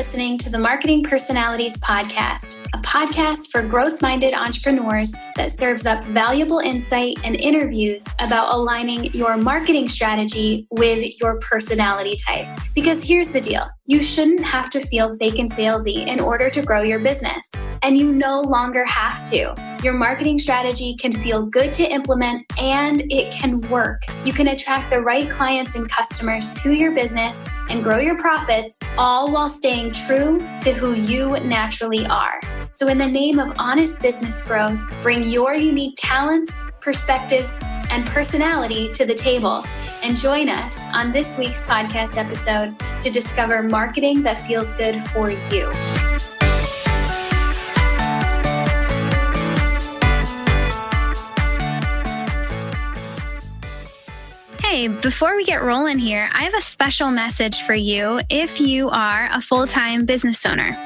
listening to the Marketing Personalities Podcast, a podcast for growth-minded entrepreneurs that serves up valuable insight and interviews about aligning your marketing strategy with your personality type. Because here's the deal. You shouldn't have to feel fake and salesy in order to grow your business. And you no longer have to. Your marketing strategy can feel good to implement and it can work. You can attract the right clients and customers to your business and grow your profits, all while staying true to who you naturally are. So in the name of honest business growth, bring your unique talents, perspectives, and personality to the table. And join us on this week's podcast episode to discover marketing that feels good for you. Hey, before we get rolling here, I have a special message for you if you are a full-time business owner.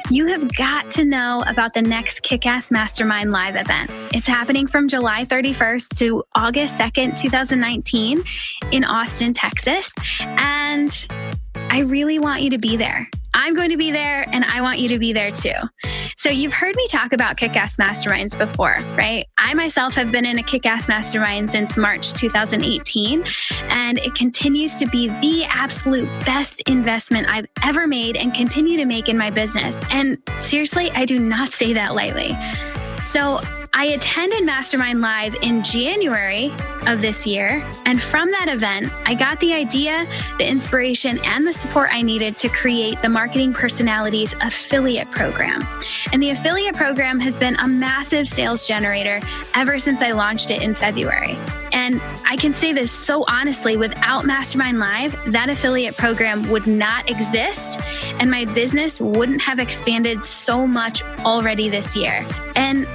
You have got to know about the next Kick-Ass Mastermind Live event. It's happening from July 31st to August 2nd, 2019 in Austin, Texas. And I really want you to be there. I'm going to be there and I want you to be there too. So you've heard me talk about Kick-Ass Masterminds before, right? I myself have been in a Kick-Ass Mastermind since March 2018, and it continues to be the absolute best investment I've ever made and continue to make in my business. And seriously, I do not say that lightly. So I attended Mastermind Live in January of this year. And from that event, I got the idea, the inspiration, and the support I needed to create the Marketing Personalities Affiliate Program. And the affiliate program has been a massive sales generator ever since I launched it in February. And I can say this so honestly, without Mastermind Live, that affiliate program would not exist and my business wouldn't have expanded so much already this year. And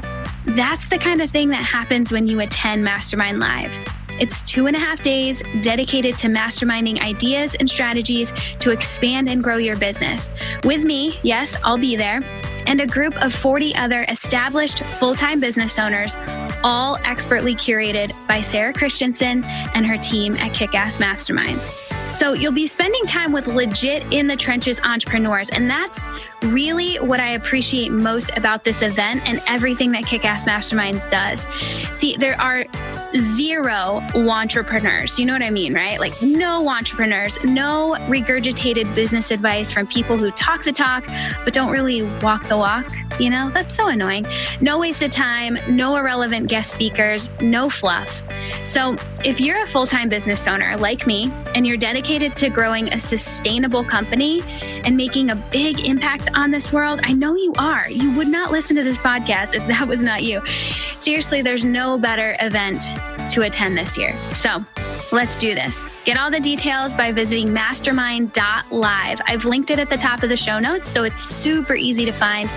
that's the kind of thing that happens when you attend Mastermind Live. It's 2.5 days dedicated to masterminding ideas and strategies to expand and grow your business. With me, yes, I'll be there, and a group of 40 other established full-time business owners, all expertly curated by Sarah Christensen and her team at Kick-Ass Masterminds. So you'll be spending time with legit in the trenches entrepreneurs. And that's really what I appreciate most about this event and everything that Kick-Ass Masterminds does. See, there are zero entrepreneurs. You know what I mean, right? Like no entrepreneurs, no regurgitated business advice from people who talk the talk, but don't really walk the walk. You know, that's so annoying. No waste of time, no irrelevant guest speakers, no fluff. So if you're a full-time business owner like me, and you're dedicated to growing a sustainable company and making a big impact on this world, I know you are. You would not listen to this podcast if that was not you. Seriously, there's no better event to attend this year. So let's do this. Get all the details by visiting mastermind.live. I've linked it at the top of the show notes, so it's super easy to find.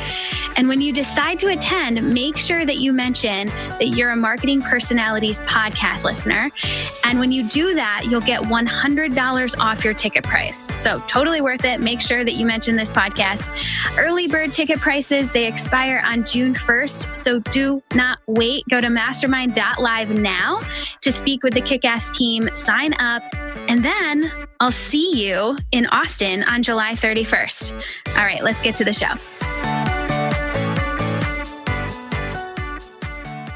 And when you decide to attend, make sure that you mention that you're a Marketing Personalities podcast listener. And when you do that, you'll get $100 off your ticket price. So totally worth it. Make sure that you mention this podcast. Early bird ticket prices, they expire on June 1st. So do not wait. Go to mastermind.live now to speak with the Kick-Ass team, sign up, and then I'll see you in Austin on July 31st. All right, let's get to the show.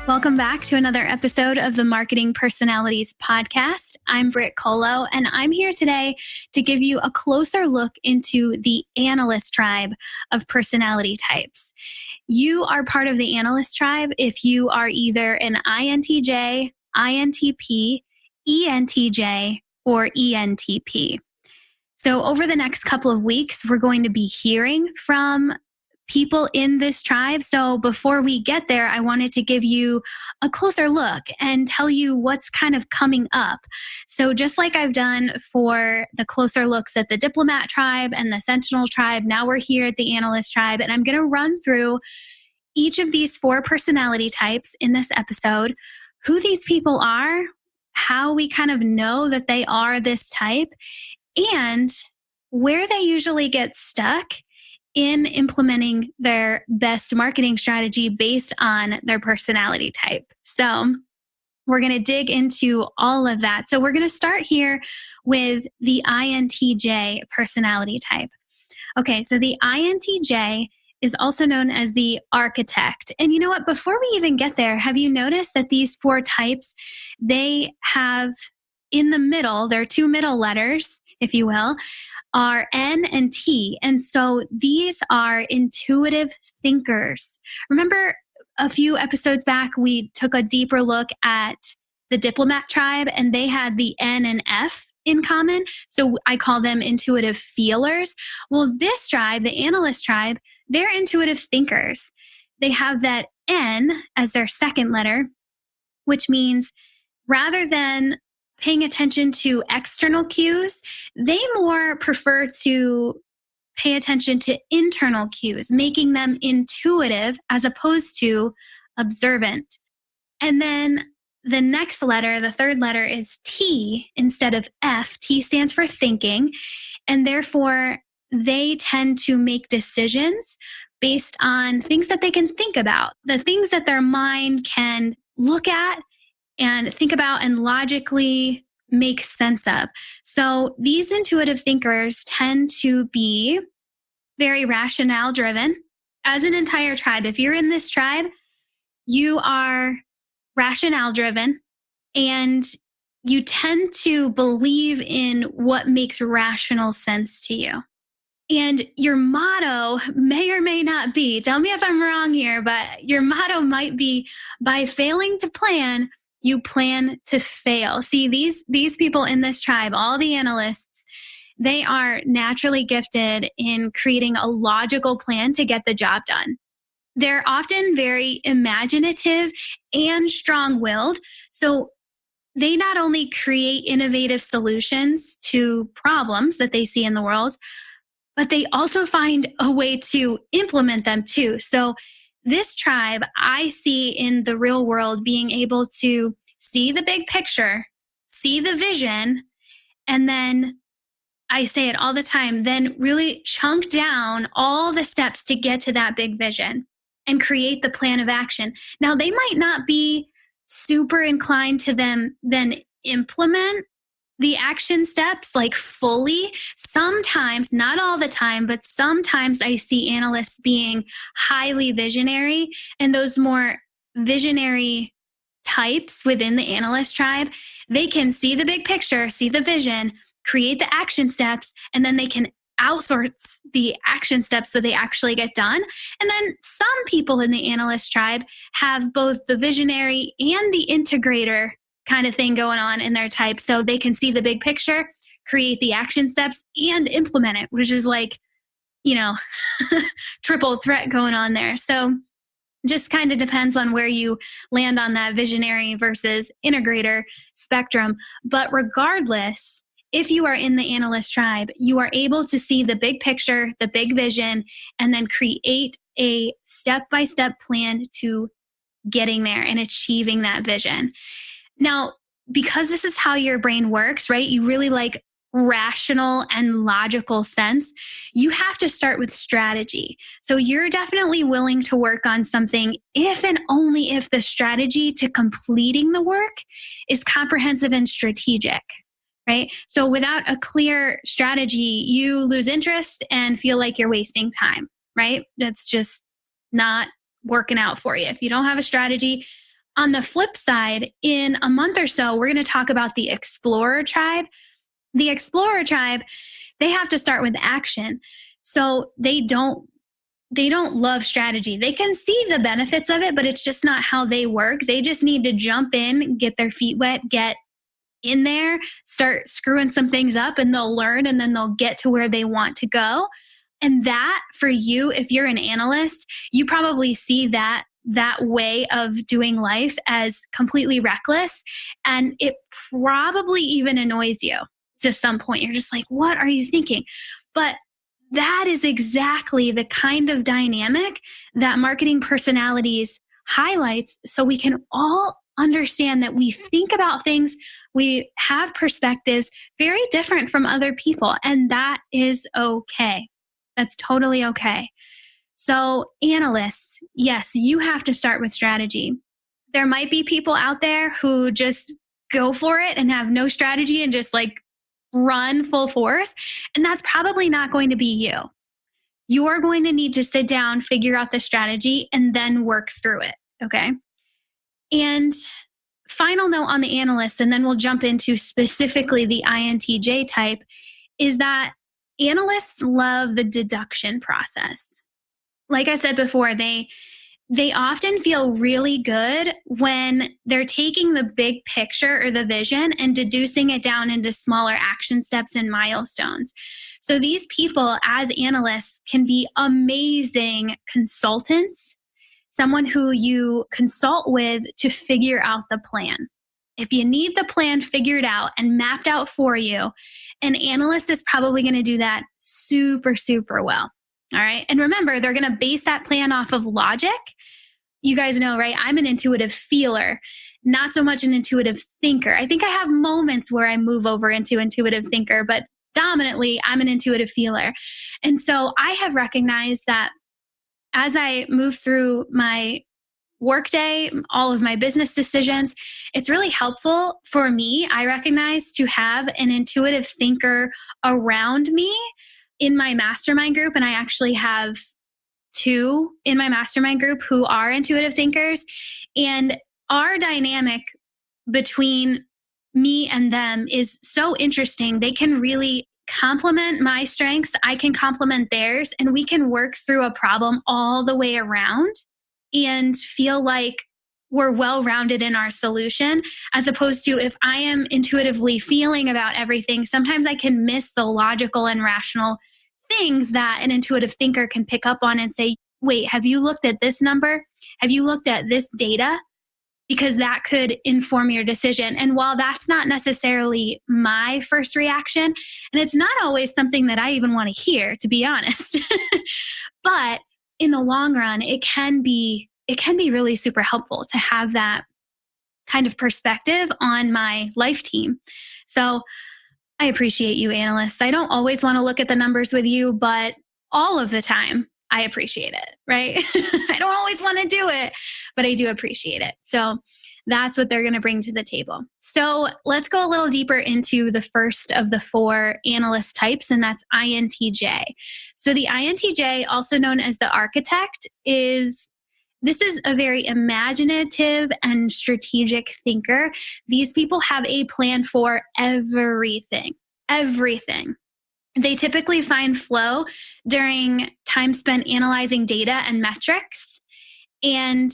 Welcome back to another episode of the Marketing Personalities Podcast. I'm Brit Kolo, and I'm here today to give you a closer look into the Analyst tribe of personality types. You are part of the Analyst tribe if you are either an INTJ, INTP, ENTJ, or ENTP. So over the next couple of weeks, we're going to be hearing from people in this tribe. So before we get there, I wanted to give you a closer look and tell you what's kind of coming up. So just like I've done for the closer looks at the Diplomat tribe and the Sentinel tribe, now we're here at the Analyst tribe, and I'm going to run through each of these 4 personality types in this episode, who these people are, how we kind of know that they are this type, and where they usually get stuck in implementing their best marketing strategy based on their personality type. So we're going to dig into all of that. So we're going to start here with the INTJ personality type. Okay, so the INTJ is also known as the architect. And you know what? Before we even get there, have you noticed that these four types, they have in the middle, there are two middle letters, if you will, are N and T. And so these are intuitive thinkers. Remember a few episodes back, we took a deeper look at the diplomat tribe and they had the N and F in common. So I call them intuitive feelers. Well, this tribe, the analyst tribe, they're intuitive thinkers. They have that N as their second letter, which means rather than paying attention to external cues, they more prefer to pay attention to internal cues, making them intuitive as opposed to observant. And then the next letter, the third letter, is T instead of F. T stands for thinking. And therefore, they tend to make decisions based on things that they can think about, the things that their mind can look at and think about and logically make sense of. So these intuitive thinkers tend to be very rationale driven. As an entire tribe, if you're in this tribe, you are rationale driven and you tend to believe in what makes rational sense to you. And your motto may or may not be, tell me if I'm wrong here, but your motto might be, by failing to plan, you plan to fail. See, these people in this tribe, all the analysts, they are naturally gifted in creating a logical plan to get the job done. They're often very imaginative and strong-willed. So they not only create innovative solutions to problems that they see in the world, but they also find a way to implement them too. So this tribe, I see in the real world being able to see the big picture, see the vision, and then I say it all the time, then really chunk down all the steps to get to that big vision and create the plan of action. Now, they might not be super inclined to then implement the action steps like fully. Sometimes, not all the time, but sometimes I see analysts being highly visionary, and those more visionary types within the analyst tribe, they can see the big picture, see the vision, create the action steps, and then they can outsource the action steps so they actually get done. And then some people in the analyst tribe have both the visionary and the integrator kind of thing going on in their type. So they can see the big picture, create the action steps, and implement it, which is like, triple threat going on there. So just kind of depends on where you land on that visionary versus integrator spectrum. But regardless, if you are in the analyst tribe, you are able to see the big picture, the big vision, and then create a step-by-step plan to getting there and achieving that vision. Now, because this is how your brain works, right? You really like rational and logical sense. You have to start with strategy. So you're definitely willing to work on something if and only if the strategy to completing the work is comprehensive and strategic, right? So without a clear strategy, you lose interest and feel like you're wasting time, right? That's just not working out for you if you don't have a strategy. On the flip side, in a month or so, we're going to talk about the explorer tribe. The explorer tribe, they have to start with action. So they don't love strategy. They can see the benefits of it, but it's just not how they work. They just need to jump in, get their feet wet, get in there, start screwing some things up, and they'll learn, and then they'll get to where they want to go. And that, for you, if you're an analyst, you probably see that way of doing life as completely reckless, and it probably even annoys you to some point. You're just like, what are you thinking? But that is exactly the kind of dynamic that Marketing Personalities highlights, so we can all understand that we think about things, we have perspectives very different from other people, and that is okay. That's totally okay. So analysts, yes, you have to start with strategy. There might be people out there who just go for it and have no strategy and just like run full force. And that's probably not going to be you. You're going to need to sit down, figure out the strategy, and then work through it. Okay. And final note on the analyst, and then we'll jump into specifically the INTJ type, is that analysts love the deduction process. Like I said before, they often feel really good when they're taking the big picture or the vision and deducing it down into smaller action steps and milestones. So these people as analysts can be amazing consultants, someone who you consult with to figure out the plan. If you need the plan figured out and mapped out for you, an analyst is probably going to do that super, super well. All right. And remember, they're going to base that plan off of logic. You guys know, right? I'm an intuitive feeler, not so much an intuitive thinker. I think I have moments where I move over into intuitive thinker, but dominantly, I'm an intuitive feeler. And so I have recognized that as I move through my workday, all of my business decisions, it's really helpful for me, I recognize, to have an intuitive thinker around me in my mastermind group. And I actually have 2 in my mastermind group who are intuitive thinkers. And our dynamic between me and them is so interesting. They can really complement my strengths. I can complement theirs, and we can work through a problem all the way around and feel like we're well-rounded in our solution, as opposed to if I am intuitively feeling about everything, sometimes I can miss the logical and rational things that an intuitive thinker can pick up on and say, wait, have you looked at this number? Have you looked at this data? Because that could inform your decision. And while that's not necessarily my first reaction, and it's not always something that I even want to hear, to be honest, but in the long run, it can be really super helpful to have that kind of perspective on my life team. So I appreciate you, analysts. I don't always want to look at the numbers with you, but all of the time, I appreciate it, right? I don't always want to do it, but I do appreciate it. So that's what they're going to bring to the table. So let's go a little deeper into the first of the 4 analyst types, and that's INTJ. So the INTJ, also known as the architect, this is a very imaginative and strategic thinker. These people have a plan for everything. They typically find flow during time spent analyzing data and metrics, and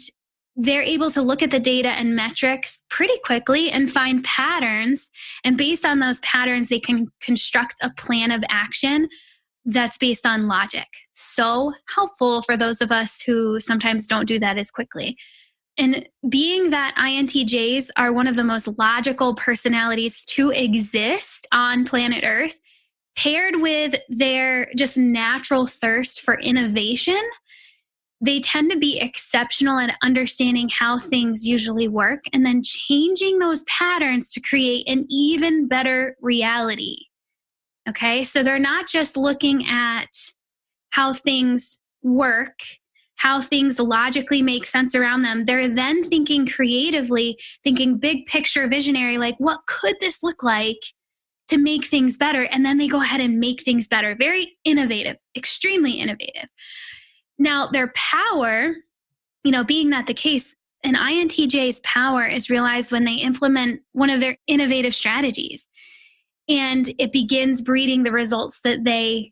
they're able to look at the data and metrics pretty quickly and find patterns. And based on those patterns, they can construct a plan of action that's based on logic. So helpful for those of us who sometimes don't do that as quickly. And being that INTJs are one of the most logical personalities to exist on planet Earth, paired with their just natural thirst for innovation, they tend to be exceptional at understanding how things usually work and then changing those patterns to create an even better reality. Okay, so they're not just looking at how things work, how things logically make sense around them. They're then thinking creatively, thinking big picture visionary, like what could this look like to make things better? And then they go ahead and make things better. Very innovative, extremely innovative. Now, their power, being that the case, an INTJ's power is realized when they implement one of their innovative strategies. And it begins breeding the results that they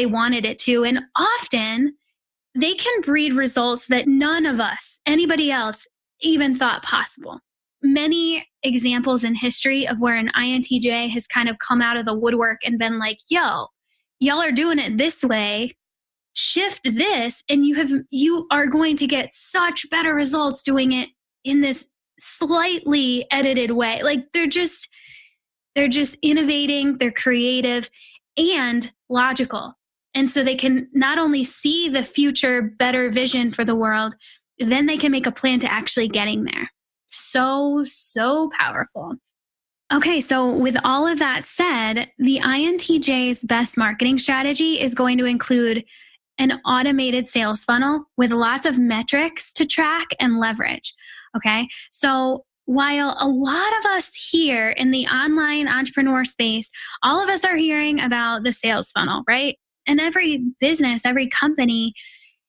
wanted it to. And often they can breed results that none of us, anybody else, even thought possible. Many examples in history of where an INTJ has kind of come out of the woodwork and been like, yo, y'all are doing it this way. Shift this, and you are going to get such better results doing it in this slightly edited way. Like they're just innovating, they're creative and logical. And so they can not only see the future better vision for the world, then they can make a plan to actually getting there. So powerful. Okay, so with all of that said, the INTJ's best marketing strategy is going to include an automated sales funnel with lots of metrics to track and leverage. Okay, so while a lot of us here in the online entrepreneur space, all of us are hearing about the sales funnel, right? And every business, every company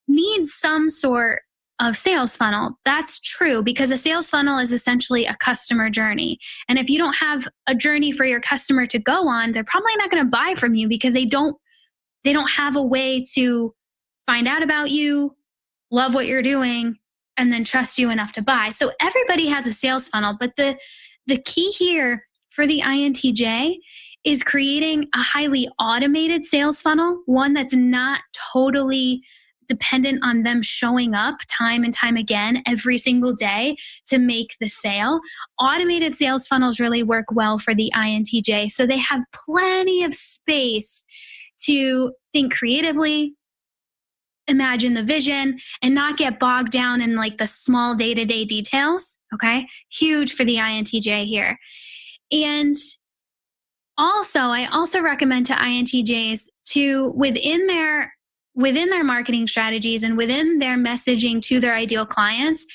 needs some sort of sales funnel. That's true, because a sales funnel is essentially a customer journey. And if you don't have a journey for your customer to go on, they're probably not going to buy from you because they don't have a way to find out about you, love what you're doing, and then trust you enough to buy. So everybody has a sales funnel, but the key here for the INTJ is creating a highly automated sales funnel, one that's not totally dependent on them showing up time and time again every single day to make the sale. Automated sales funnels really work well for the INTJ. So they have plenty of space to think creatively, imagine the vision, and not get bogged down in like the small day-to-day details. Okay. Huge for the INTJ here. And also, I also recommend to INTJs to, within their marketing strategies and within their messaging to their ideal clients,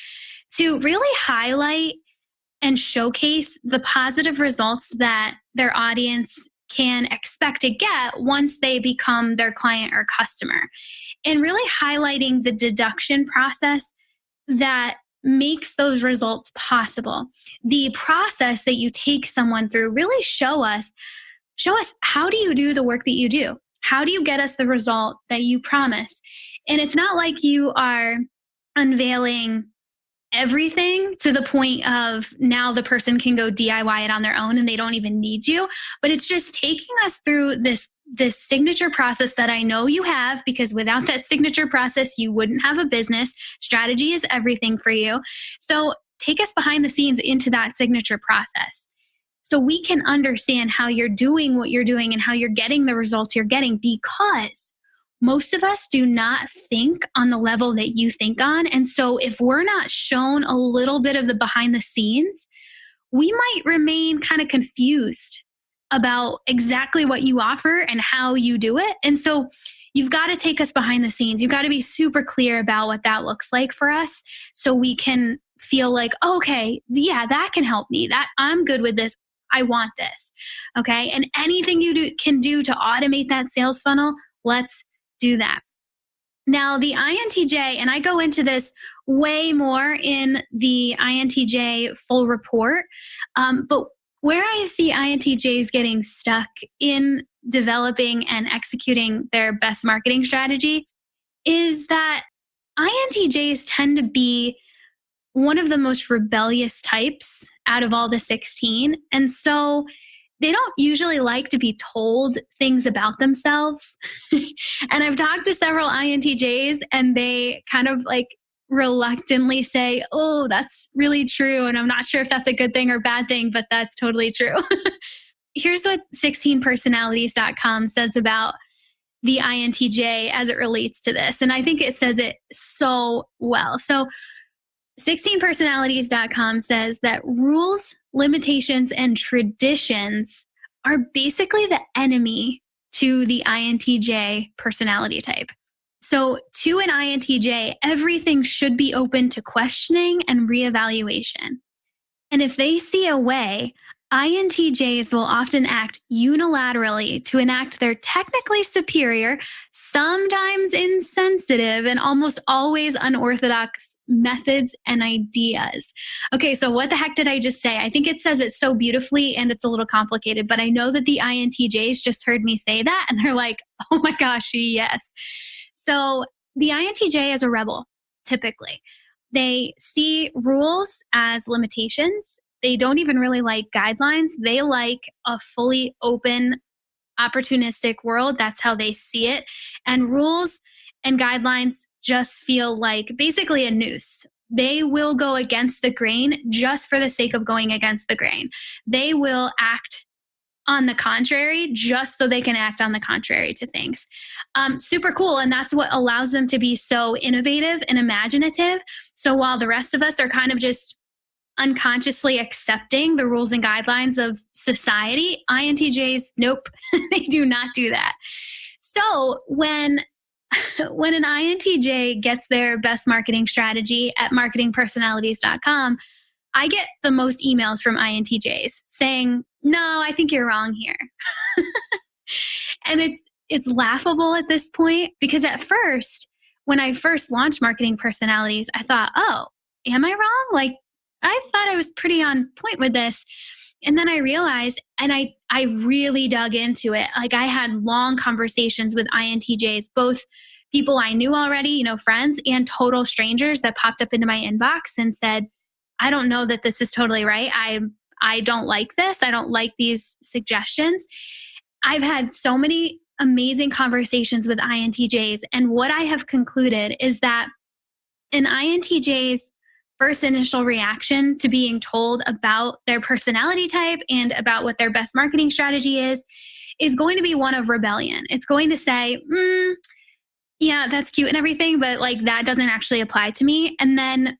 to really highlight and showcase the positive results that their audience can expect to get once they become their client or customer. And really highlighting the deduction process that makes those results possible. The process that you take someone through, really show us how do you do the work that you do? How do you get us the result that you promise? And it's not like you are unveiling everything to the point of now the person can go DIY it on their own and they don't even need you. But it's just taking us through this signature process that I know you have, because without that signature process, you wouldn't have a business. Strategy is everything for you. So take us behind the scenes into that signature process, so we can understand how you're doing what you're doing and how you're getting the results you're getting, because most of us do not think on the level that you think on. And so if we're not shown a little bit of the behind the scenes, we might remain kind of confused about exactly what you offer and how you do it. And so you've got to take us behind the scenes. You've got to be super clear about what that looks like for us, so we can feel like, okay, yeah, that can help me. That I'm good with this. I want this. Okay. And anything you can do to automate that sales funnel, let's do that. Now, the INTJ, and I go into this way more in the INTJ full report, but where I see INTJs getting stuck in developing and executing their best marketing strategy is that INTJs tend to be one of the most rebellious types out of all the 16. And so they don't usually like to be told things about themselves. And I've talked to several INTJs and they kind of like reluctantly say, oh, that's really true. And I'm not sure if that's a good thing or bad thing, but that's totally true. Here's what 16personalities.com says about the INTJ as it relates to this. And I think it says it so well. So 16personalities.com says that rules, limitations, and traditions are basically the enemy to the INTJ personality type. So to an INTJ, everything should be open to questioning and reevaluation. And if they see a way, INTJs will often act unilaterally to enact their technically superior, sometimes insensitive, and almost always unorthodox methods and ideas. Okay, so what the heck did I just say? I think it says it so beautifully and it's a little complicated, but I know that the INTJs just heard me say that and they're like, oh my gosh, yes. So the INTJ is a rebel, typically. They see rules as limitations. They don't even really like guidelines. They like a fully open, opportunistic world. That's how they see it. And rules and guidelines just feel like basically a noose. They will go against the grain just for the sake of going against the grain. They will act on the contrary just so they can act on the contrary to things. Super cool. And that's what allows them to be so innovative and imaginative. So while the rest of us are kind of just unconsciously accepting the rules and guidelines of society, INTJs, nope, they do not do that. So when an INTJ gets their best marketing strategy at marketingpersonalities.com, I get the most emails from INTJs saying, no, I think you're wrong here. And it's laughable at this point because at first, when I first launched Marketing Personalities, I thought, oh, am I wrong? Like, I thought I was pretty on point with this. And then I realized, and I really dug into it. Like, I had long conversations with INTJs, both people I knew already, friends, and total strangers that popped up into my inbox and said, I don't know that this is totally right. I don't like this. I don't like these suggestions. I've had so many amazing conversations with INTJs. And what I have concluded is that an INTJ's first initial reaction to being told about their personality type and about what their best marketing strategy is going to be one of rebellion. It's going to say, yeah, that's cute and everything, but like that doesn't actually apply to me. And then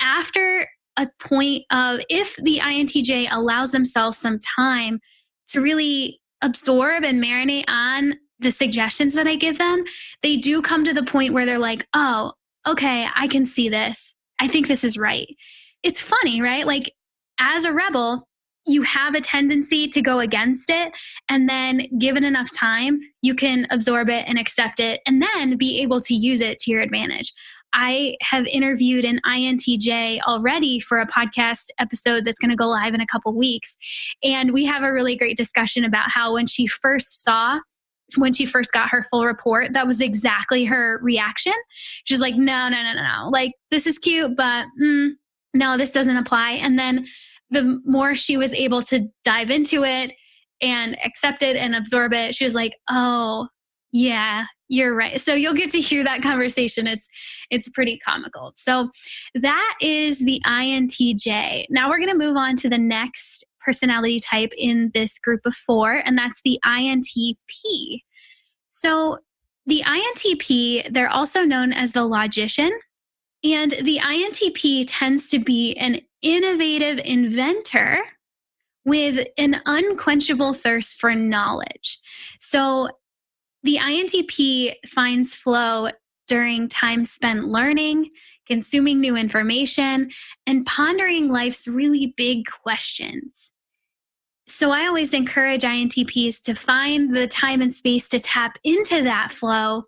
after a point of, if the INTJ allows themselves some time to really absorb and marinate on the suggestions that I give them, they do come to the point where they're like, oh, okay, I can see this. I think this is right. It's funny, right? Like, as a rebel, you have a tendency to go against it. And then given enough time, you can absorb it and accept it and then be able to use it to your advantage. I have interviewed an INTJ already for a podcast episode that's going to go live in a couple weeks. And we have a really great discussion about how when she first got her full report, that was exactly her reaction. She's like, no. Like, this is cute, but no, this doesn't apply. And then the more she was able to dive into it and accept it and absorb it, she was like, oh, yeah, you're right. So you'll get to hear that conversation. It's pretty comical. So that is the INTJ. Now we're going to move on to the next personality type in this group of 4, and that's the INTP. So the INTP, they're also known as the logician, and the INTP tends to be an innovative inventor with an unquenchable thirst for knowledge. So the INTP finds flow during time spent learning, consuming new information, and pondering life's really big questions. So I always encourage INTPs to find the time and space to tap into that flow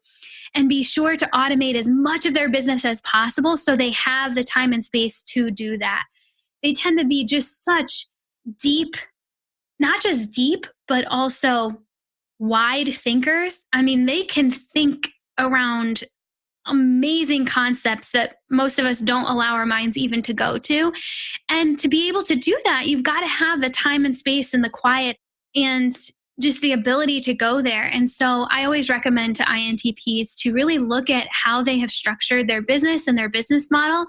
and be sure to automate as much of their business as possible so they have the time and space to do that. They tend to be just such deep, not just deep, but also wide thinkers. I mean, they can think around amazing concepts that most of us don't allow our minds even to go to. And to be able to do that, you've got to have the time and space and the quiet and just the ability to go there. And so I always recommend to INTPs to really look at how they have structured their business and their business model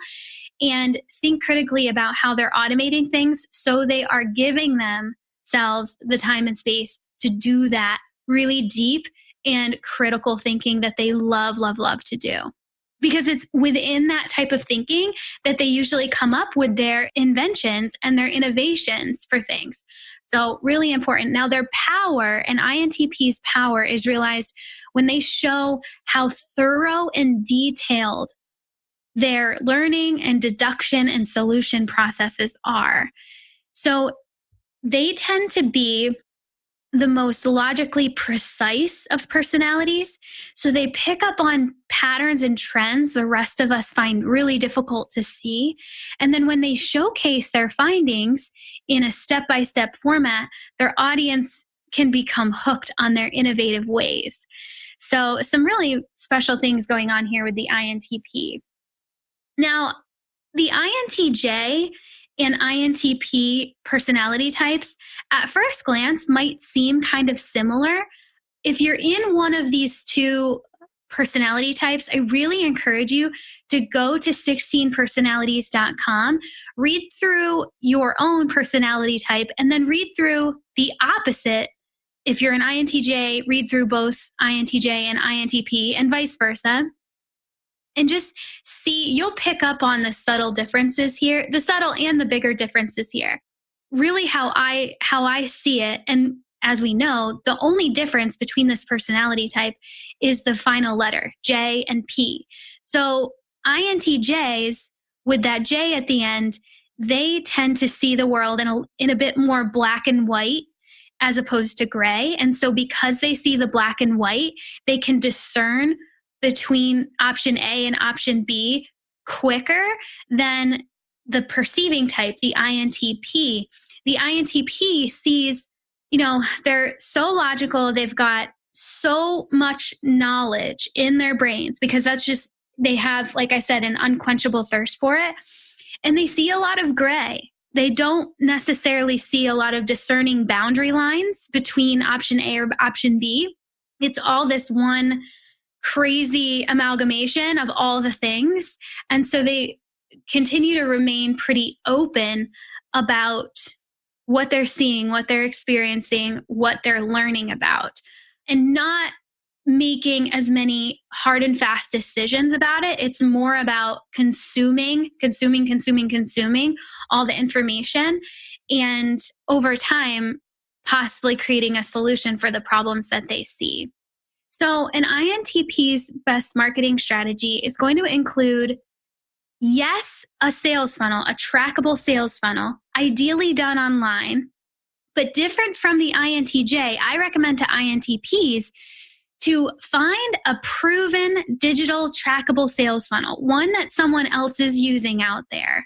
and think critically about how they're automating things so they are giving themselves the time and space to do that really deep and critical thinking that they love to do. Because it's within that type of thinking that they usually come up with their inventions and their innovations for things. So really important. Now their power, and INTP's power, is realized when they show how thorough and detailed their learning and deduction and solution processes are. So they tend to be the most logically precise of personalities. So they pick up on patterns and trends the rest of us find really difficult to see. And then when they showcase their findings in a step-by-step format, their audience can become hooked on their innovative ways. So some really special things going on here with the INTP. Now, the INTJ and INTP personality types at first glance might seem kind of similar. If you're in one of these two personality types, I really encourage you to go to 16personalities.com, read through your own personality type, and then read through the opposite. If you're an INTJ, read through both INTJ and INTP and vice versa. And just see, you'll pick up on the subtle differences here, the subtle and the bigger differences here. Really how I see it, and as we know, the only difference between this personality type is the final letter, J and P. So INTJs, with that J at the end, they tend to see the world in a bit more black and white as opposed to gray. And so because they see the black and white, they can discern between option A and option B quicker than the perceiving type, the INTP. The INTP sees, they're so logical. They've got so much knowledge in their brains because that's just, they have, like I said, an unquenchable thirst for it. And they see a lot of gray. They don't necessarily see a lot of discerning boundary lines between option A or option B. It's all this one crazy amalgamation of all the things. And so they continue to remain pretty open about what they're seeing, what they're experiencing, what they're learning about, and not making as many hard and fast decisions about it. It's more about consuming all the information, and over time, possibly creating a solution for the problems that they see. So an INTP's best marketing strategy is going to include, yes, a sales funnel, a trackable sales funnel, ideally done online, but different from the INTJ. I recommend to INTPs to find a proven digital trackable sales funnel, one that someone else is using out there,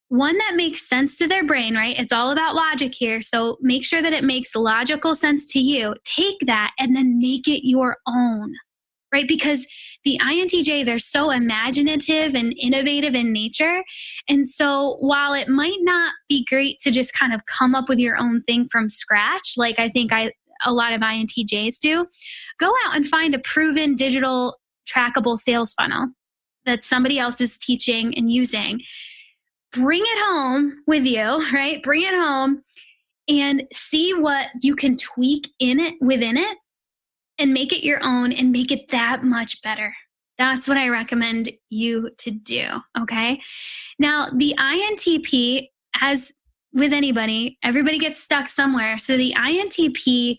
one that makes sense to their brain, right? It's all about logic here. So make sure that it makes logical sense to you. Take that and then make it your own, right? Because the INTJ, they're so imaginative and innovative in nature. And so while it might not be great to just kind of come up with your own thing from scratch, like I think a lot of INTJs do, go out and find a proven digital trackable sales funnel that somebody else is teaching and using. Bring it home with you, right? Bring it home and see what you can tweak within it, and make it your own and make it that much better. That's what I recommend you to do, okay? Now, the INTP, as with anybody, everybody gets stuck somewhere. So the INTP,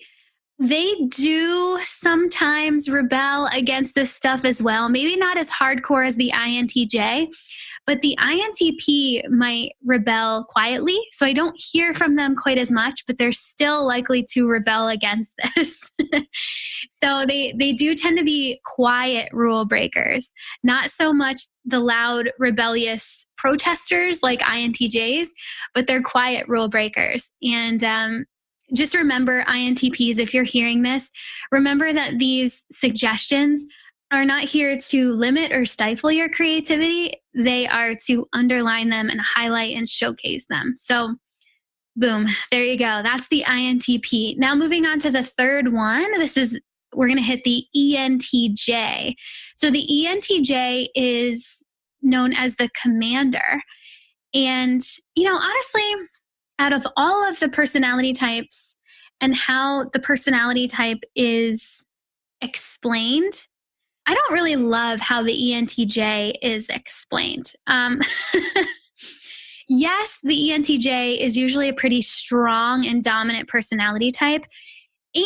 they do sometimes rebel against this stuff as well. Maybe not as hardcore as the INTJ, but the INTP might rebel quietly. So I don't hear from them quite as much, but they're still likely to rebel against this. So they do tend to be quiet rule breakers, not so much the loud, rebellious protesters like INTJs, but they're quiet rule breakers. And just remember, INTPs, if you're hearing this, remember that these suggestions are not here to limit or stifle your creativity. They are to underline them and highlight and showcase them. So boom, there you go. That's the INTP. Now moving on to the third one, we're going to hit the ENTJ. So the ENTJ is known as the commander. And, honestly, out of all of the personality types and how the personality type is explained, I don't really love how the ENTJ is explained. Yes, the ENTJ is usually a pretty strong and dominant personality type.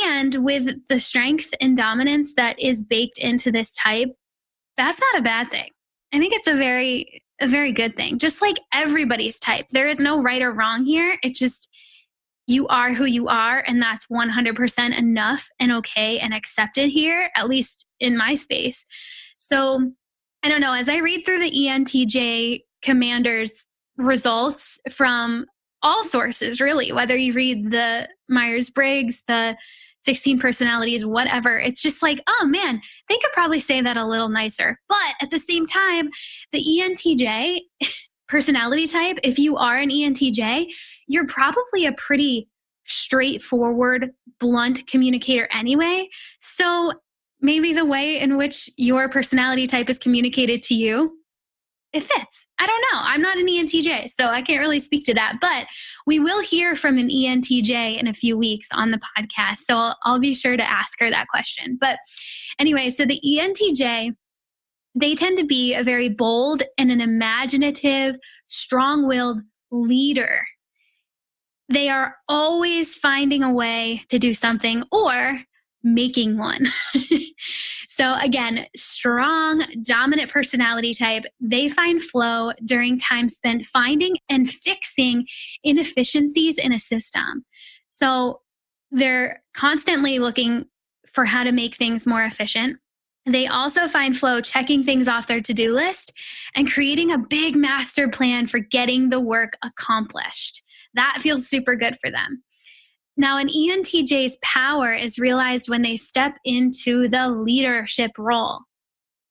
And with the strength and dominance that is baked into this type, that's not a bad thing. I think it's a very good thing. Just like everybody's type. There is no right or wrong here. It's just you are who you are, and that's 100% enough and okay and accepted here, at least in my space. So I don't know, as I read through the ENTJ commander's results from all sources, really, whether you read the Myers-Briggs, the 16 personalities, whatever, it's just like, oh man, they could probably say that a little nicer. But at the same time, the ENTJ personality type, if you are an ENTJ, you're probably a pretty straightforward, blunt communicator anyway. So maybe the way in which your personality type is communicated to you, it fits. I don't know. I'm not an ENTJ, so I can't really speak to that. But we will hear from an ENTJ in a few weeks on the podcast. So I'll be sure to ask her that question. But anyway, so the ENTJ, they tend to be a very bold and an imaginative, strong-willed leader. They are always finding a way to do something or making one. So again, strong, dominant personality type. They find flow during time spent finding and fixing inefficiencies in a system. So They're constantly looking for how to make things more efficient. They also find flow checking things off their to-do list and creating a big master plan for getting the work accomplished. That feels super good for them. Now, an ENTJ's power is realized when they step into the leadership role.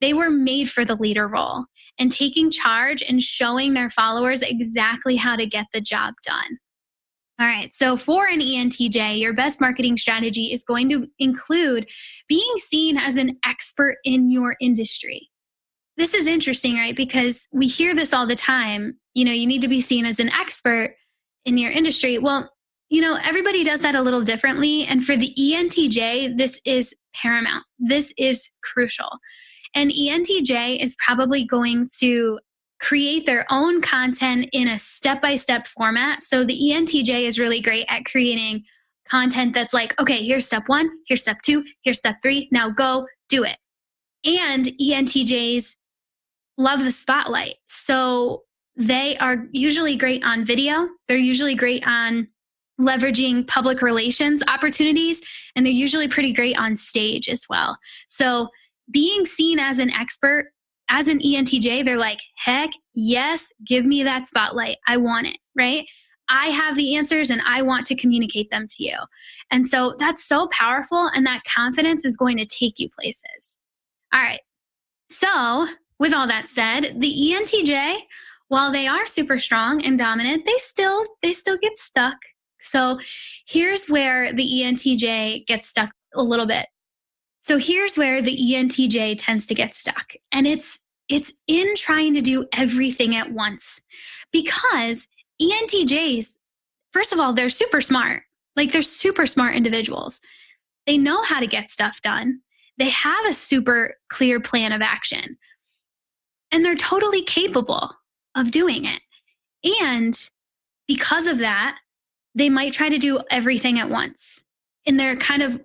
They were made for the leader role and taking charge and showing their followers exactly how to get the job done. All right, so for an ENTJ, your best marketing strategy is going to include being seen as an expert in your industry. This is interesting, right? Because we hear this all the time. You need to be seen as an expert in your industry. Well, everybody does that a little differently. And for the ENTJ, this is paramount. This is crucial. And ENTJ is probably going to create their own content in a step-by-step format. So the ENTJ is really great at creating content that's like, okay, here's step 1, here's step 2, here's step 3, now go do it. And ENTJs love the spotlight. So they are usually great on video. They're usually great on leveraging public relations opportunities, and they're usually pretty great on stage as well. So being seen as an expert, as an ENTJ, they're like, heck yes, give me that spotlight. I want it, right? I have the answers and I want to communicate them to you. And so that's so powerful, and that confidence is going to take you places. All right. So with all that said, the ENTJ, while they are super strong and dominant, they still get stuck. So here's where the ENTJ gets stuck a little bit. So here's where the ENTJ tends to get stuck. And it's in trying to do everything at once, because ENTJs, first of all, they're super smart. Like, they're super smart individuals. They know how to get stuff done. They have a super clear plan of action, and they're totally capable of doing it. And because of that, they might try to do everything at once. In their kind of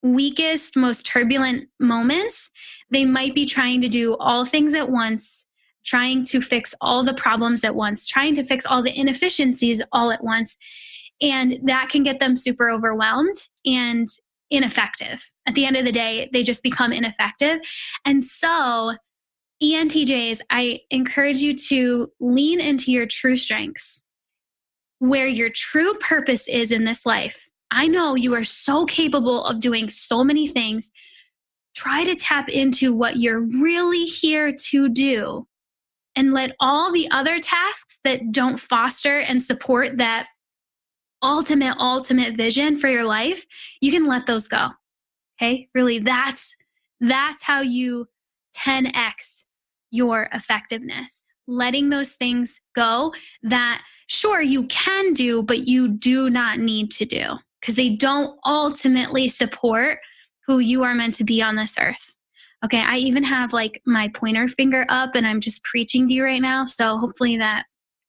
weakest, most turbulent moments, they might be trying to do all things at once, trying to fix all the problems at once, trying to fix all the inefficiencies all at once. And that can get them super overwhelmed and ineffective. At the end of the day, they just become ineffective. And so ENTJs, I encourage you to lean into your true strengths, where your true purpose is in this life. I know you are so capable of doing so many things. Try to tap into what you're really here to do, and let all the other tasks that don't foster and support that ultimate vision for your life, you can let those go. Okay? Really, that's how you 10x your effectiveness. Letting those things go that, sure, you can do, but you do not need to do, because they don't ultimately support who you are meant to be on this earth. Okay, I even have like my pointer finger up and I'm just preaching to you right now. So hopefully that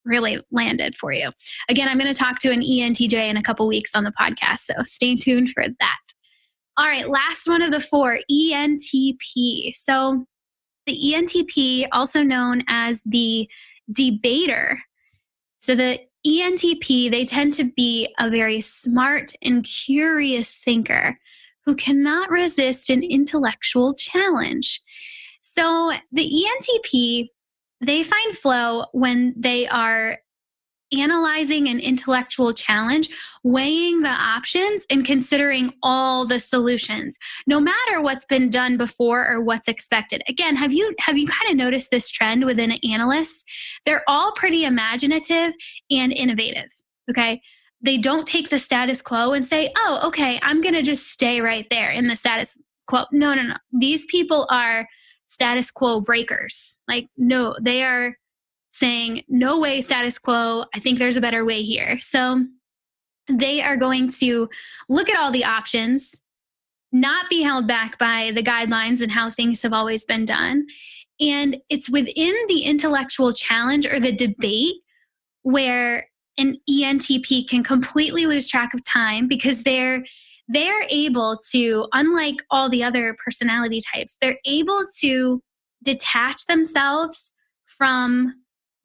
really landed for you. Again, I'm going to talk to an ENTJ in a couple weeks on the podcast, so stay tuned for that. All right, last one of the 4, ENTP. So the ENTP, also known as the debater. So the ENTP, they tend to be a very smart and curious thinker who cannot resist an intellectual challenge. So the ENTP, they find flow when they are analyzing an intellectual challenge, weighing the options, and considering all the solutions, no matter what's been done before or what's expected. Again, have you kind of noticed this trend within analysts? They're all pretty imaginative and innovative, okay? They don't take the status quo and say, oh, okay, I'm going to just stay right there in the status quo. No. These people are status quo breakers. Like, no, they are saying, no way, status quo. I think there's a better way here. So they are going to look at all the options, not be held back by the guidelines and how things have always been done. And it's within the intellectual challenge or the debate where an ENTP can completely lose track of time, because they're able to, unlike all the other personality types, they're able to detach themselves from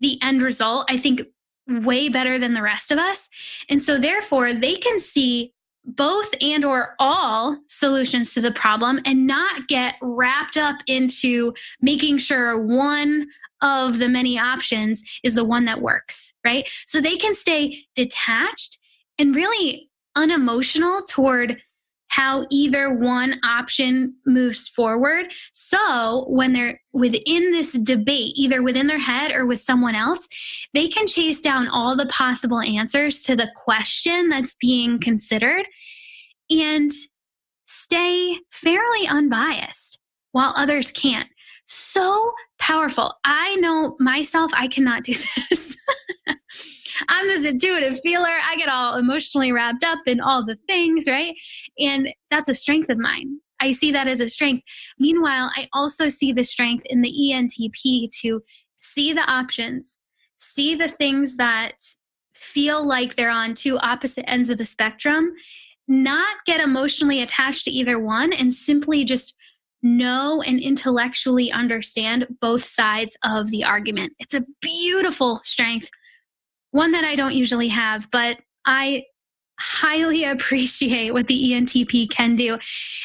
the end result, I think, way better than the rest of us. And so therefore, they can see both and or all solutions to the problem and not get wrapped up into making sure one of the many options is the one that works, right? So they can stay detached and really unemotional toward how either one option moves forward. So when they're within this debate, either within their head or with someone else, they can chase down all the possible answers to the question that's being considered and stay fairly unbiased while others can't. So powerful. I know myself, I cannot do this. I'm this intuitive feeler. I get all emotionally wrapped up in all the things, right? And that's a strength of mine. I see that as a strength. Meanwhile, I also see the strength in the ENTP to see the options, see the things that feel like they're on two opposite ends of the spectrum, not get emotionally attached to either one, and simply just know and intellectually understand both sides of the argument. It's a beautiful strength, one that I don't usually have, but I highly appreciate what the ENTP can do.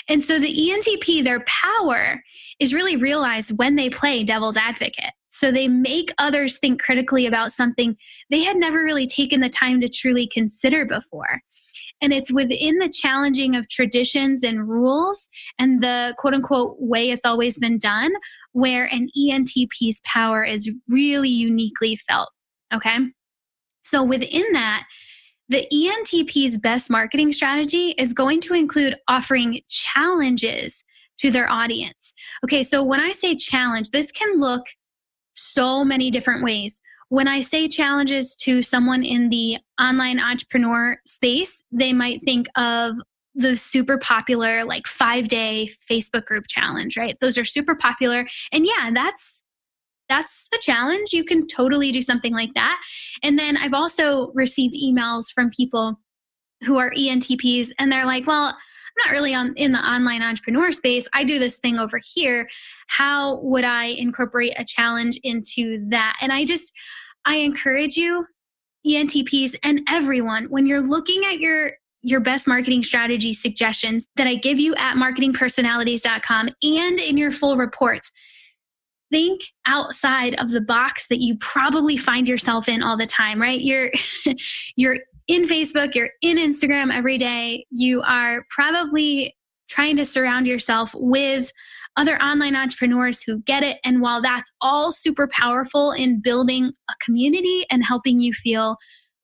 And so the ENTP, their power is really realized when they play devil's advocate. So they make others think critically about something they had never really taken the time to truly consider before. And it's within the challenging of traditions and rules and the quote unquote way it's always been done where an ENTP's power is really uniquely felt. Okay. So within that, the ENTP's best marketing strategy is going to include offering challenges to their audience. Okay, so when I say challenge, this can look so many different ways. When I say challenges to someone in the online entrepreneur space, they might think of the super popular like 5-day Facebook group challenge, right? Those are super popular. And yeah, that's a challenge. You can totally do something like that. And then I've also received emails from people who are ENTPs and they're like, well, I'm not really in the online entrepreneur space. I do this thing over here. How would I incorporate a challenge into that? And I encourage you, ENTPs and everyone, when you're looking at your best marketing strategy suggestions that I give you at marketingpersonalities.com and in your full reports, think outside of the box that you probably find yourself in all the time, right? You're in Facebook, you're in Instagram every day. You are probably trying to surround yourself with other online entrepreneurs who get it. And while that's all super powerful in building a community and helping you feel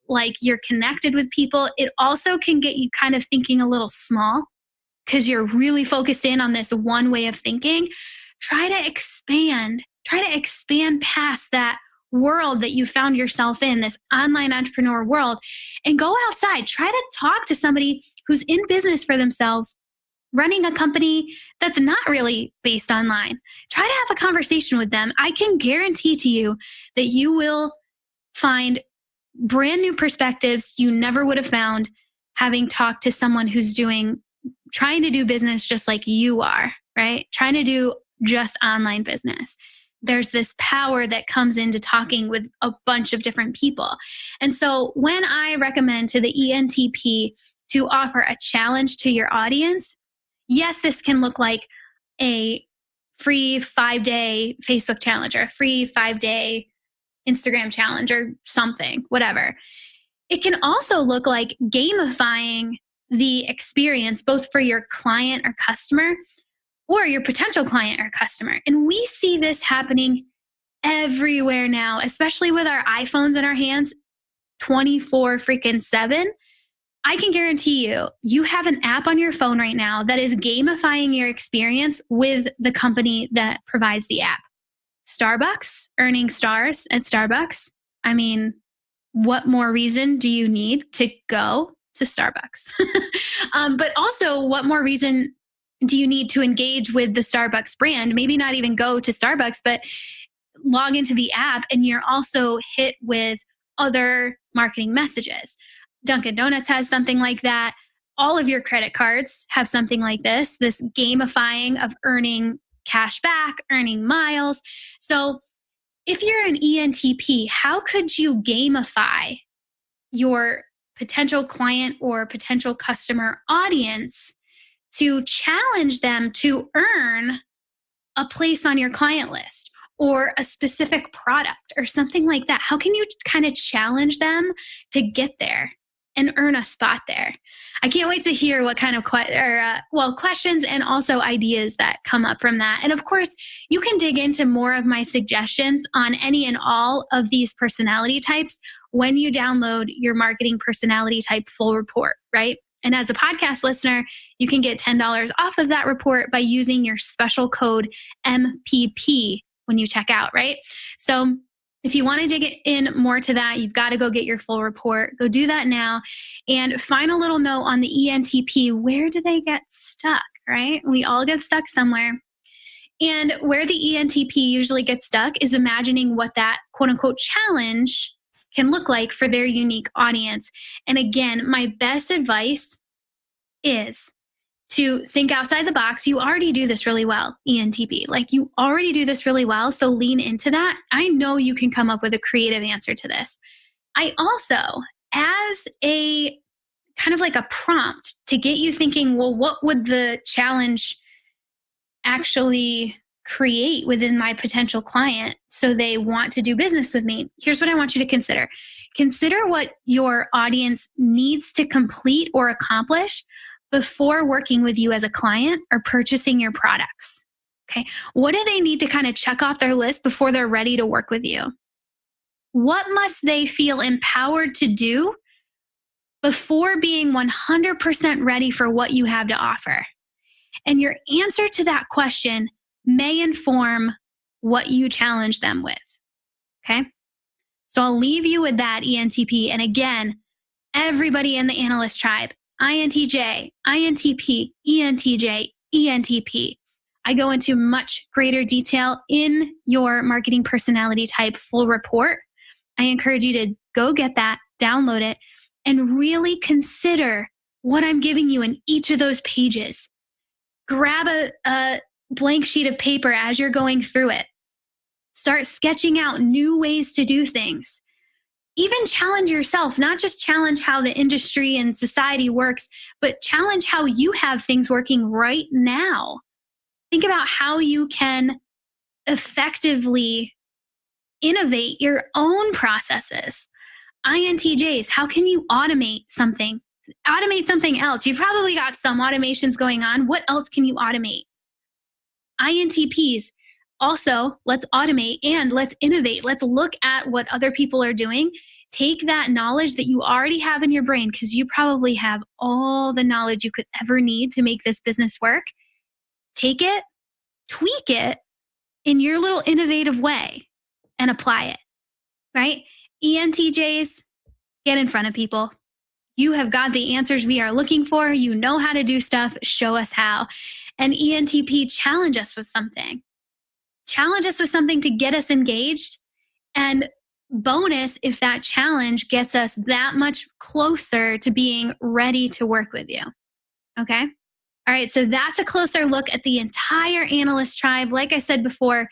like you're connected with people, it also can get you kind of thinking a little small because you're really focused in on this one way of thinking. Try to expand past that world that you found yourself in, this online entrepreneur world, and go outside. Try to talk to somebody who's in business for themselves, running a company that's not really based online. Try to have a conversation with them. I can guarantee to you that you will find brand new perspectives you never would have found having talked to someone who's trying to do business just like you are, right? Trying to do just online business. There's this power that comes into talking with a bunch of different people. And so when I recommend to the ENTP to offer a challenge to your audience, yes, this can look like a free 5-day Facebook challenge or a free 5-day Instagram challenge or something, whatever. It can also look like gamifying the experience both for your client or customer or your potential client or customer. And we see this happening everywhere now, especially with our iPhones in our hands 24/7. I can guarantee you have an app on your phone right now that is gamifying your experience with the company that provides the app. Starbucks, earning stars at Starbucks. I mean, what more reason do you need to go to Starbucks? But also, what more reason do you need to engage with the Starbucks brand? Maybe not even go to Starbucks, but log into the app and you're also hit with other marketing messages. Dunkin' Donuts has something like that. All of your credit cards have something like this gamifying of earning cash back, earning miles. So if you're an ENTP, how could you gamify your potential client or potential customer audience to challenge them to earn a place on your client list or a specific product or something like that? How can you kind of challenge them to get there and earn a spot there? I can't wait to hear what kind of questions and also ideas that come up from that. And of course, you can dig into more of my suggestions on any and all of these personality types when you download your marketing personality type full report, right? And as a podcast listener, you can get $10 off of that report by using your special code MPP when you check out, right? So if you want to dig in more to that, you've got to go get your full report. Go do that now. And final little note on the ENTP, where do they get stuck, right? We all get stuck somewhere. And where the ENTP usually gets stuck is imagining what that quote unquote challenge can look like for their unique audience. And again, my best advice is to think outside the box. You already do this really well, ENTP. Like you already do this really well. So lean into that. I know you can come up with a creative answer to this. I also, as a kind of like a prompt to get you thinking, well, what would the challenge actually create within my potential client so they want to do business with me? Here's what I want you to consider. Consider what your audience needs to complete or accomplish before working with you as a client or purchasing your products. Okay. What do they need to kind of check off their list before they're ready to work with you? What must they feel empowered to do before being 100% ready for what you have to offer? And your answer to that question may inform what you challenge them with. Okay. So I'll leave you with that, ENTP. And again, everybody in the Analyst tribe, INTJ, INTP, ENTJ, ENTP. I go into much greater detail in your marketing personality type full report. I encourage you to go get that, download it, and really consider what I'm giving you in each of those pages. Grab a blank sheet of paper as you're going through it. Start sketching out new ways to do things. Even challenge yourself, not just challenge how the industry and society works, but challenge how you have things working right now. Think about how you can effectively innovate your own processes. INTJs, how can you automate something? Automate something else. You've probably got some automations going on. What else can you automate? INTPs, also, let's automate and let's innovate. Let's look at what other people are doing. Take that knowledge that you already have in your brain, because you probably have all the knowledge you could ever need to make this business work. Take it, tweak it in your little innovative way and apply it, right? ENTJs, get in front of people. You have got the answers we are looking for. You know how to do stuff. Show us how. And ENTP, challenge us with something. Challenge us with something to get us engaged. And bonus, if that challenge gets us that much closer to being ready to work with you. Okay? All right, so that's a closer look at the entire Analyst tribe. Like I said before,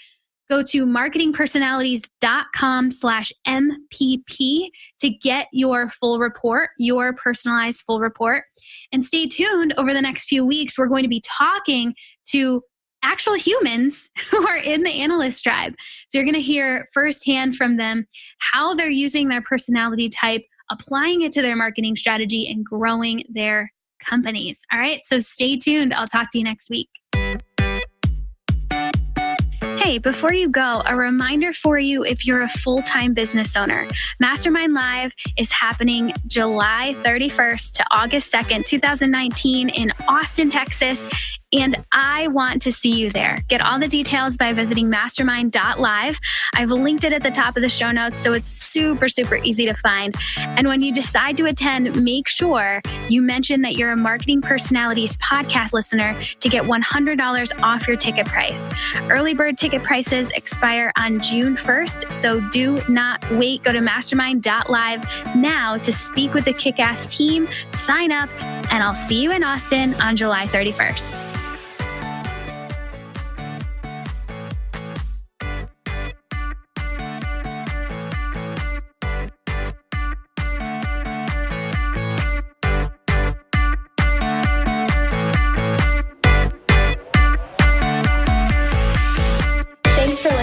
go to marketingpersonalities.com/MPP to get your full report, your personalized full report. And stay tuned over the next few weeks. We're going to be talking to actual humans who are in the Analyst tribe. So you're going to hear firsthand from them how they're using their personality type, applying it to their marketing strategy, and growing their companies. All right, so stay tuned. I'll talk to you next week. Hey, before you go, a reminder for you if you're a full-time business owner. Mastermind Live is happening July 31st to August 2nd, 2019 in Austin, Texas. And I want to see you there. Get all the details by visiting mastermind.live. I've linked it at the top of the show notes, so it's super, super easy to find. And when you decide to attend, make sure you mention that you're a Marketing Personalities podcast listener to get $100 off your ticket price. Early bird ticket prices expire on June 1st, so do not wait. Go to mastermind.live now to speak with the kick-ass team, sign up, and I'll see you in Austin on July 31st.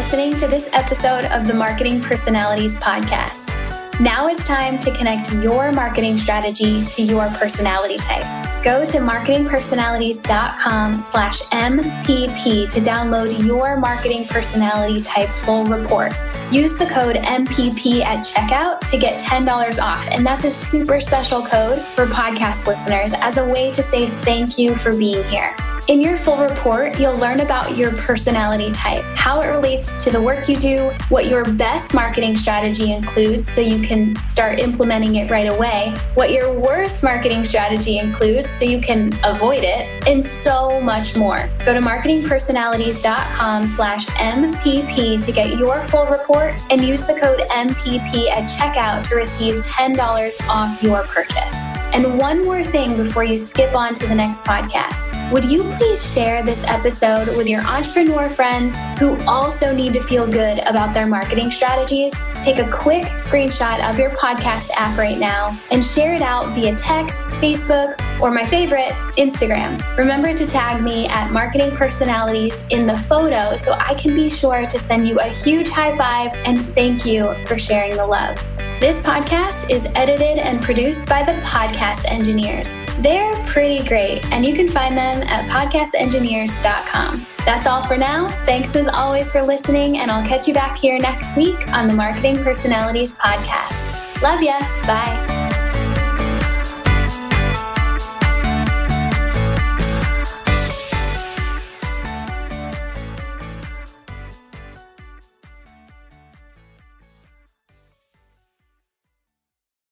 listening to this episode of the Marketing Personalities Podcast. Now it's time to connect your marketing strategy to your personality type. Go to marketingpersonalities.com/MPP to download your marketing personality type full report. Use the code MPP at checkout to get $10 off. And that's a super special code for podcast listeners as a way to say thank you for being here. In your full report, you'll learn about your personality type, how it relates to the work you do, what your best marketing strategy includes so you can start implementing it right away, what your worst marketing strategy includes so you can avoid it, and so much more. Go to marketingpersonalities.com/MPP to get your full report and use the code MPP at checkout to receive $10 off your purchase. And one more thing before you skip on to the next podcast. Would you please share this episode with your entrepreneur friends who also need to feel good about their marketing strategies? Take a quick screenshot of your podcast app right now and share it out via text, Facebook, or my favorite, Instagram. Remember to tag me at Marketing Personalities in the photo so I can be sure to send you a huge high five and thank you for sharing the love. This podcast is edited and produced by the Podcast Engineers. They're pretty great, and you can find them at podcastengineers.com. That's all for now. Thanks as always for listening, and I'll catch you back here next week on the Marketing Personalities Podcast. Love ya. Bye.